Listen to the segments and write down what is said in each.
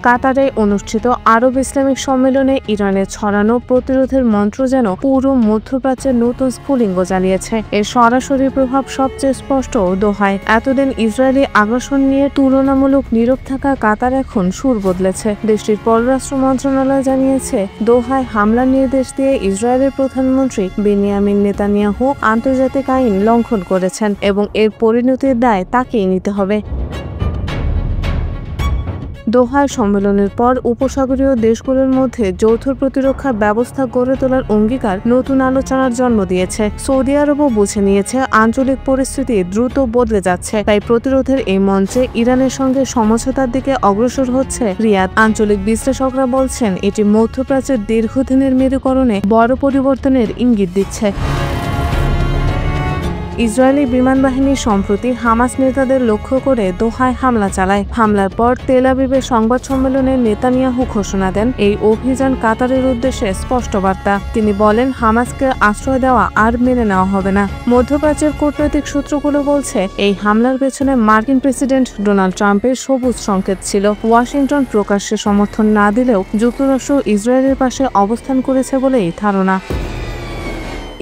কাতারে অনুষ্ঠিত আরব ইসলামিক সম্মেলনে ইরানের ছড়ানো প্রতিরোধের মন্ত্র যেন পুরো মধ্যপ্রাচ্যের নতুন স্ফুলিঙ্গ জ্বালিয়েছে। এর সরাসরি প্রভাব সবচেয়ে স্পষ্ট দোহায়। এতদিন ইসরায়েলি আগ্রাসন নিয়ে তুলনামূলক নীরব থাকা কাতার এখন সুর বদলেছে। দেশটির পররাষ্ট্র মন্ত্রণালয় জানিয়েছে, দোহায় হামলার নির্দেশ দিয়ে ইসরায়েলের প্রধানমন্ত্রী বেনিয়ামিন নেতানিয়াহু আন্তর্জাতিক আইন লঙ্ঘন করেছেন এবং এর পরিণতির দায় তাকেই নিতে হবে। দোহার সম্মেলনের পর উপসাগরীয় দেশগুলোর মধ্যে যৌথ প্রতিরক্ষা ব্যবস্থা গড়ে তোলার অঙ্গীকার নতুন আলোচনার জন্ম দিয়েছে। সৌদি আরবও বুঝে নিয়েছে আঞ্চলিক পরিস্থিতি দ্রুত বদলে যাচ্ছে, তাই প্রতিরোধের এই মঞ্চে ইরানের সঙ্গে সমঝোতার দিকে অগ্রসর হচ্ছে রিয়াদ। আঞ্চলিক বিশ্লেষকরা বলছেন, এটি মধ্যপ্রাচ্যের দীর্ঘদিনের মেরুকরণে বড় পরিবর্তনের ইঙ্গিত দিচ্ছে। ইসরায়েলি বিমান বাহিনী সম্প্রতি হামাস নেতাদের লক্ষ্য করে দোহায় হামলা চালায়। হামলার পর তেল আবিবের সংবাদ সম্মেলনে নেতানিয়াহু ঘোষণা দেন, এই অভিযান কাতারের উদ্দেশ্যে স্পষ্ট বার্তা। তিনি বলেন, হামাসকে আশ্রয় দেওয়া আর মেনে নেওয়া হবে না। মধ্যপ্রাচ্যের কূটনৈতিক সূত্রগুলো বলছে, এই হামলার পেছনে মার্কিন প্রেসিডেন্ট ডোনাল্ড ট্রাম্পের সবুজ সংকেত ছিল। ওয়াশিংটন প্রকাশ্যে সমর্থন না দিলেও যুক্তরাষ্ট্র ইসরায়েলের পাশে অবস্থান করেছে বলেই ধারণা।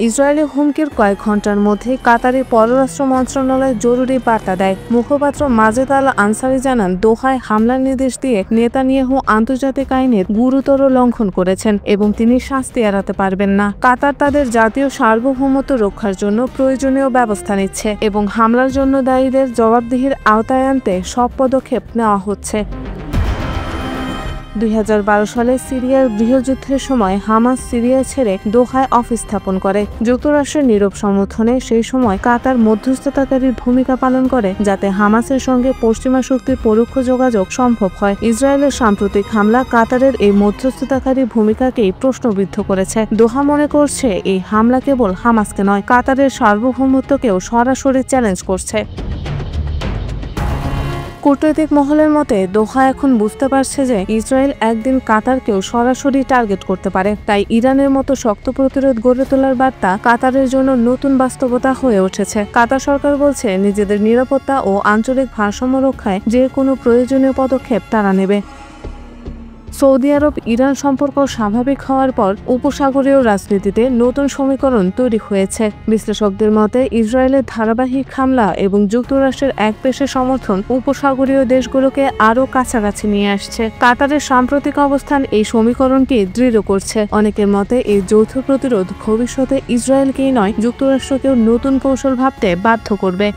ইসরায়েলি হুমকির কয়েক ঘন্টার মধ্যে কাতারের পররাষ্ট্র মন্ত্রণালয় জরুরি বার্তা দেয়। মুখপাত্র মাজেদ আল আনসারি জানান, দোহায় হামলার নির্দেশ দিয়ে নেতানিয়াহু আন্তর্জাতিক আইনের গুরুতর লঙ্ঘন করেছেন এবং তিনি শাস্তি এড়াতে পারবেন না। কাতার তাদের জাতীয় সার্বভৌমত্ব রক্ষার জন্য প্রয়োজনীয় ব্যবস্থা নিচ্ছে এবং হামলার জন্য দায়ীদের জবাবদিহির আওতায় আনতে সব পদক্ষেপ নেওয়া হচ্ছে। 2012 সালে সিরিয়ার গৃহযুদ্ধের সময় হামাস সিরিয়া ছেড়ে দোহায় অফিস স্থাপন করে। যুক্তরাষ্ট্রের নীরব সমর্থনে সেই সময় কাতার মধ্যস্থতাকারীর ভূমিকা পালন করে, যাতে হামাসের সঙ্গে পশ্চিমা শক্তির পরোক্ষ যোগাযোগ সম্ভব হয়। ইসরায়েলের সাম্প্রতিক হামলা কাতারের এই মধ্যস্থতাকারী ভূমিকাকেই প্রশ্নবিদ্ধ করেছে। দোহা মনে করছে, এই হামলা কেবল হামাসকে নয়, কাতারের সার্বভৌমত্বকেও সরাসরি চ্যালেঞ্জ করছে। কূটনৈতিক মহলের মতে, দোহা এখন বুঝতে পারছে যে ইসরায়েল একদিন কাতারকেও সরাসরি টার্গেট করতে পারে। তাই ইরানের মতো শক্ত প্রতিরোধ গড়ে তোলার বার্তা কাতারের জন্য নতুন বাস্তবতা হয়ে উঠেছে। কাতার সরকার বলছে, নিজেদের নিরাপত্তা ও আঞ্চলিক ভারসাম্য রক্ষায় যে কোনো প্রয়োজনীয় পদক্ষেপ তারা নেবে। সৌদি আরব ইরান সম্পর্ক স্বাভাবিক হওয়ার পর উপসাগরীয় রাজনীতিতে নতুন সমীকরণ তৈরি হয়েছে। বিশ্লেষকদের মতে, ইসরায়েলের ধারাবাহিক হামলা এবং যুক্তরাষ্ট্রের একপেশে সমর্থন উপসাগরীয় দেশগুলোকে আরও কাছাকাছি নিয়ে আসছে। কাতারের সাম্প্রতিক অবস্থান এই সমীকরণকে দৃঢ় করছে। অনেকের মতে, এই যৌথ প্রতিরোধ ভবিষ্যতে ইসরায়েলকেই নয়, যুক্তরাষ্ট্রকেও নতুন কৌশল ভাবতে বাধ্য করবে।